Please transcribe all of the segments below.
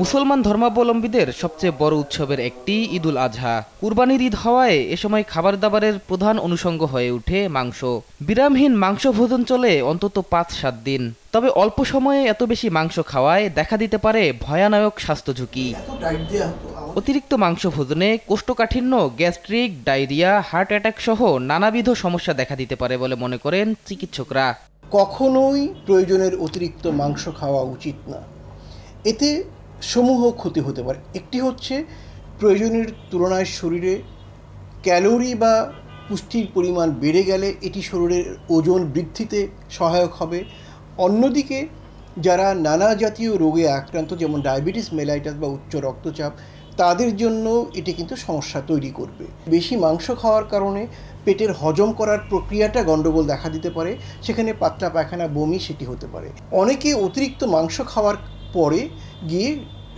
মুসলমান ধর্মাবলম্বীদের সবচেয়ে বড় উৎসবের একটি ঈদুল আজহা। কুরবানির ঈদ হওয়ায় এ সময় খাবার দাবারের প্রধান অনুষঙ্গ হয়ে ওঠে মাংস। বিরামহীন মাংস ভোজন চলে অন্তত ৫-৭ দিন। তবে অল্প সময়ে এত বেশি মাংস খাওয়ায় দেখা দিতে পারে ভয়ানক স্বাস্থ্য ঝুঁকি। অতিরিক্ত মাংস ভোজনে কোষ্ঠকাঠিন্য, গ্যাস্ট্রিক, ডায়রিয়া, হার্ট অ্যাটাক সহ নানাবিধ সমস্যা দেখা দিতে পারে বলে মনে করেন চিকিৎসকরা। কখনোই প্রয়োজনের অতিরিক্ত মাংস খাওয়া উচিত না। এতে সমূহ ক্ষতি হতে পারে। একটি হচ্ছে প্রয়োজনের তুলনায় শরীরে ক্যালোরি বা পুষ্টির পরিমাণ বেড়ে গেলে এটি শরীরের ওজন বৃদ্ধিতে সহায়ক হবে। অন্যদিকে যারা নানা জাতীয় রোগে আক্রান্ত, যেমন ডায়াবেটিস মেলাইটাস বা উচ্চ রক্তচাপ, তাদের জন্য এটি কিন্তু সমস্যা তৈরি করবে। বেশি মাংস খাওয়ার কারণে পেটের হজম করার প্রক্রিয়াটা গণ্ডগোল দেখা দিতে পারে, সেখানে পাতলা পায়খানা, বমি সেটি হতে পারে। অনেকে অতিরিক্ত মাংস খাওয়ার পরে গিয়ে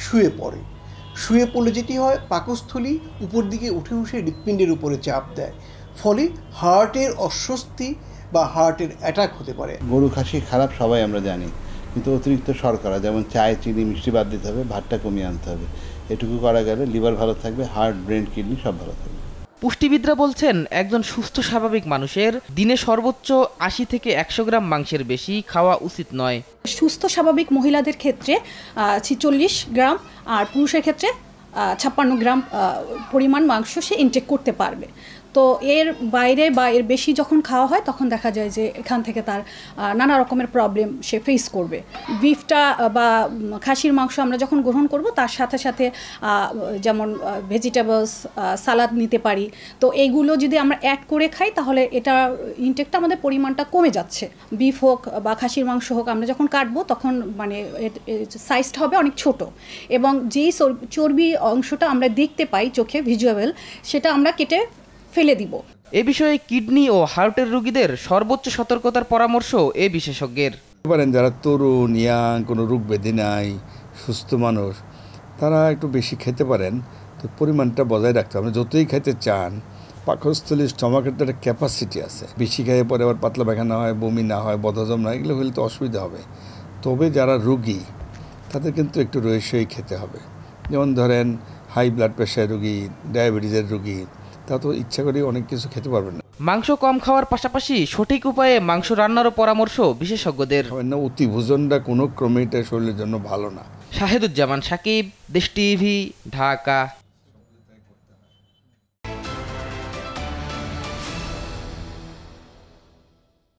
শুয়ে পড়লে যেটি হয়, পাকস্থলী উপর দিকে উঠে হৃৎপিণ্ডের উপরে চাপ দেয়, ফলে হার্টের অস্বস্তি বা হার্টের অ্যাটাক হতে পারে। গরু খাসি খারাপ সবাই আমরা জানি, কিন্তু অতিরিক্ত শর্করা, যেমন চায়, চিনি, মিষ্টি বাদ দিতে হবে, ভাতটা কমিয়ে আনতে হবে। এটুকু করা গেলে লিভার ভালো থাকবে, হার্ট, ব্রেন, কিডনি সব ভালো থাকবে। পুষ্টিবিদরা বলছেন, একজন সুস্থ স্বাভাবিক মানুষের দিনে সর্বোচ্চ ৮০ থেকে ১০০ গ্রাম মাংসের বেশি খাওয়া উচিত নয়। সুস্থ স্বাভাবিক মহিলাদের ক্ষেত্রে ৪৬ গ্রাম আর পুরুষের ক্ষেত্রে ৫৬ গ্রাম পরিমাণ মাংস সে ইনটেক করতে পারবে। তো এর বাইরে বা এর বেশি যখন খাওয়া হয় তখন দেখা যায় যে এখান থেকে তার নানা রকমের প্রবলেম সে ফেস করবে। বিফটা বা খাসির মাংস আমরা যখন গ্রহণ করব তার সাথে সাথে যেমন ভেজিটেবলস, সালাদ নিতে পারি। তো এইগুলো যদি আমরা অ্যাড করে খাই তাহলে এটা ইনটেকটা আমাদের পরিমাণটা কমে যাচ্ছে। বিফ হোক বা খাসির মাংস হোক, আমরা যখন কাটবো তখন মানে সাইজটা হবে অনেক ছোট, এবং যেই চর্বি অংশটা আমরা দেখতে পাই চোখে ভিজুয়াল, সেটা আমরা কেটে ফেলে দিব। এ বিষয়ে কিডনি ও হার্টের রোগীদের সর্বোচ্চ সতর্কতার পরামর্শ এ বিশেষজ্ঞের। পারেন যারা তরুণ, ইয়াং, কোনো রোগ ব্যাধি নাই, সুস্থ মানুষ, তারা একটু বেশি খেতে পারেন। তো পরিমাণটা বজায় রাখতে হবে। যতই খেতে চান, পাকস্থলীর স্টমাকের তো একটা ক্যাপাসিটি আছে। বেশি খেয়ে পরে আবার পাতলা পায়খানা হয়, বমি না হয়, বদহজম না, এগুলো হলে তো অসুবিধা হবে। তবে যারা রোগী তাদের কিন্তু একটু রহস্যই খেতে হবে। যেমন ধরেন হাই ব্লাড প্রেশার রোগী, ডায়াবেটিসের রোগী, তা তো ইচ্ছা করে অনেক কিছু খেতে পারবেন না। মাংস কম খাওয়ার পাশাপাশি সঠিক উপায়ে মাংস রান্নারও পরামর্শ বিশেষজ্ঞদের। অতি ভোজনটা কোনো ক্রমেই শরীরের জন্য ভালো না। শাহেদুজ্জামান সাকিব, দেশ টিভি, ঢাকা।